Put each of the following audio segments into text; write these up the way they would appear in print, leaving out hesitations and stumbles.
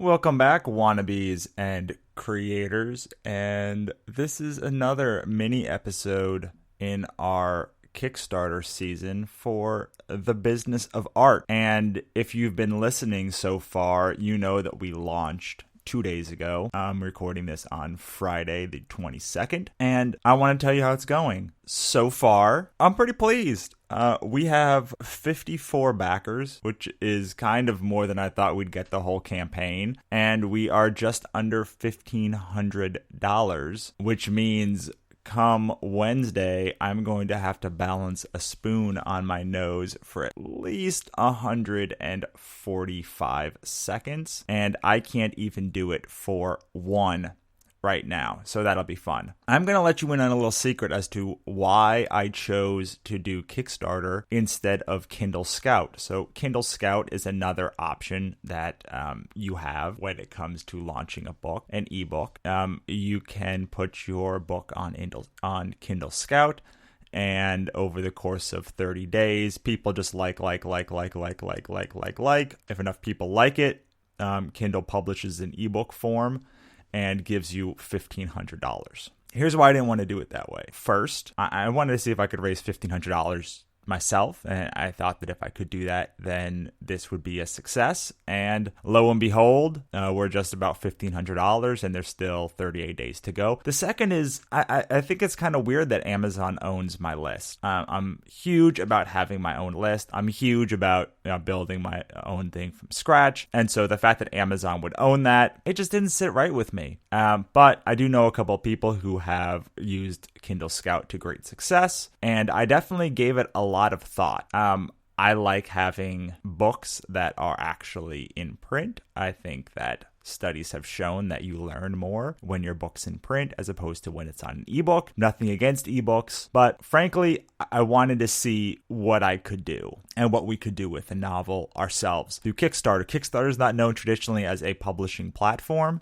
Welcome back, wannabes and creators. And this is another mini episode in our Kickstarter season for the business of art. And if you've been listening so far, you know that we launched 2 days ago. I'm recording this on Friday, the 22nd, and I want to tell you how it's going. So far, I'm pretty pleased. We have 54 backers, which is kind of more than I thought we'd get the whole campaign, and we are just under $1,500, which means come Wednesday, I'm going to have to balance a spoon on my nose for at least 145 seconds, and I can't even do it for one right now, so that'll be fun. I'm going to let you in on a little secret as to why I chose to do Kickstarter instead of Kindle Scout. So Kindle Scout is another option that you have when it comes to launching a book, an ebook. You can put your book on Kindle Scout, and over the course of 30 days, people just like. If enough people like it, Kindle publishes an ebook form and gives you $1,500. Here's why I didn't want to do it that way. First, I wanted to see if I could raise $1,500 myself, and I thought that if I could do that, then this would be a success. And lo and behold, we're just about $1,500, and there's still 38 days to go. The second is, I think it's kind of weird that Amazon owns my list. I'm huge about having my own list. I'm huge about building my own thing from scratch. And so the fact that Amazon would own that, it just didn't sit right with me. But I do know a couple of people who have used Kindle Scout to great success, and I definitely gave it a lot of thought. I like having books that are actually in print. I think that studies have shown that you learn more when your book's in print as opposed to when it's on an ebook. Nothing against ebooks, but frankly, I wanted to see what I could do and what we could do with the novel ourselves through Kickstarter. Kickstarter is not known traditionally as a publishing platform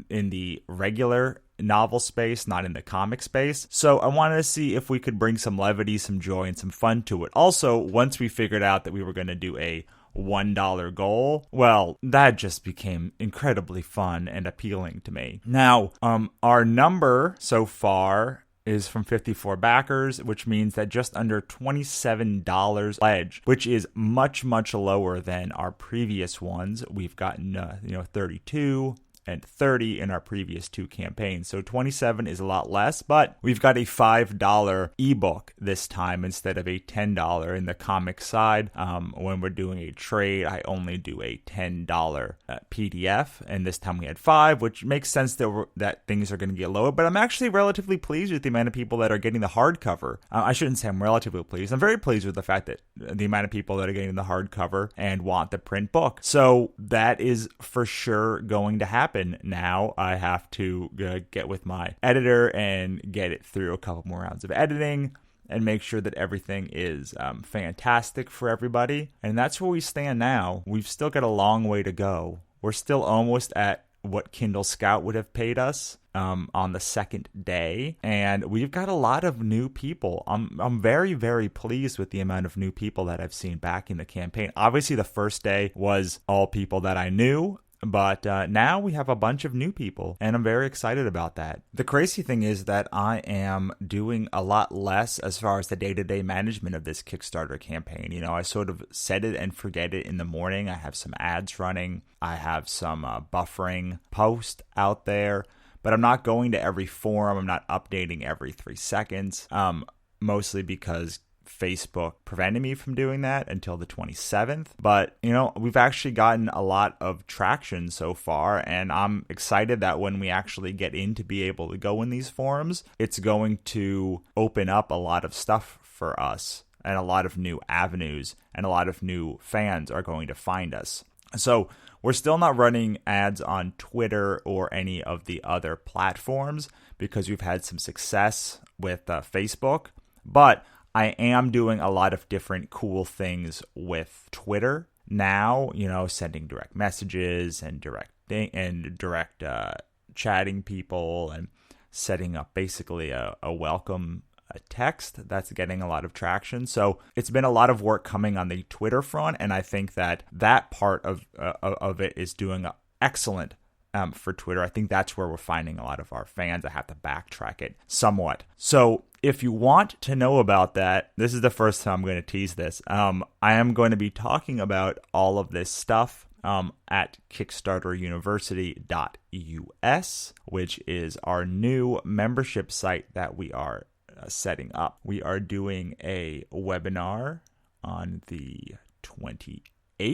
in the regular novel space, not in the comic space. So I wanted to see if we could bring some levity, some joy, and some fun to it. Also, once we figured out that we were going to do a $1 goal, well, that just became incredibly fun and appealing to me. Now, our number so far is from 54 backers, which means that just under $27 pledge, which is much, much lower than our previous ones. We've gotten 32 and 30 in our previous two campaigns. So 27 is a lot less, but we've got a $5 ebook this time instead of a $10 in the comic side. When we're doing a trade, I only do a $10 PDF, and this time we had 5, which makes sense that things are going to get lower, but I'm actually relatively pleased with the amount of people that are getting the hardcover. I shouldn't say I'm relatively pleased. I'm very pleased with the fact that the amount of people that are getting the hardcover and want the print book. So that is for sure going to happen. Now I have to get with my editor and get it through a couple more rounds of editing and make sure that everything is fantastic for everybody. And that's where we stand now. We've still got a long way to go. We're still almost at what Kindle Scout would have paid us on the second day, and we've got a lot of new people. I'm very, very pleased with the amount of new people that I've seen back in the campaign. Obviously, the first day was all people that I knew, but now we have a bunch of new people, and I'm very excited about that. The crazy thing is that I am doing a lot less as far as the day-to-day management of this Kickstarter campaign. I sort of set it and forget it in the morning. I have some ads running. I have some buffering posts out there, but I'm not going to every forum. I'm not updating every 3 seconds, mostly because Facebook prevented me from doing that until the 27th. But, we've actually gotten a lot of traction so far, and I'm excited that when we actually get in to be able to go in these forums, it's going to open up a lot of stuff for us and a lot of new avenues, and a lot of new fans are going to find us. So we're still not running ads on Twitter or any of the other platforms because we've had some success with Facebook, but I am doing a lot of different cool things with Twitter now, sending direct messages and direct chatting people and setting up basically a welcome text that's getting a lot of traction. So it's been a lot of work coming on the Twitter front, and I think that part of it is doing excellent for Twitter. I think that's where we're finding a lot of our fans. I have to backtrack it somewhat. So if you want to know about that, this is the first time I'm going to tease this. I am going to be talking about all of this stuff at kickstarteruniversity.us, which is our new membership site that we are setting up. We are doing a webinar on the 28th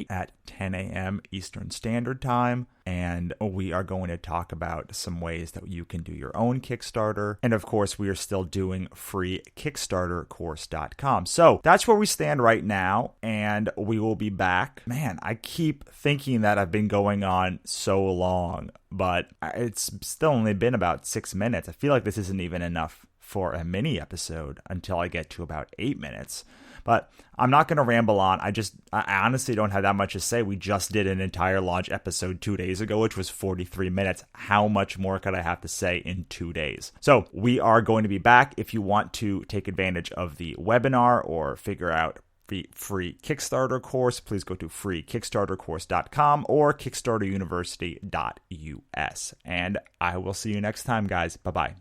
at 10 a.m. Eastern Standard Time, and we are going to talk about some ways that you can do your own Kickstarter. And of course, we are still doing free kickstartercourse.com. So that's where we stand right now, and we will be back. Man, I keep thinking that I've been going on so long, but it's still only been about 6 minutes. I feel like this isn't even enough for a mini episode until I get to about 8 minutes. But I'm not going to ramble on. I honestly don't have that much to say. We just did an entire launch episode 2 days ago, which was 43 minutes. How much more could I have to say in 2 days? So we are going to be back. If you want to take advantage of the webinar or figure out the free Kickstarter course, please go to freekickstartercourse.com or kickstarteruniversity.us. And I will see you next time, guys. Bye-bye.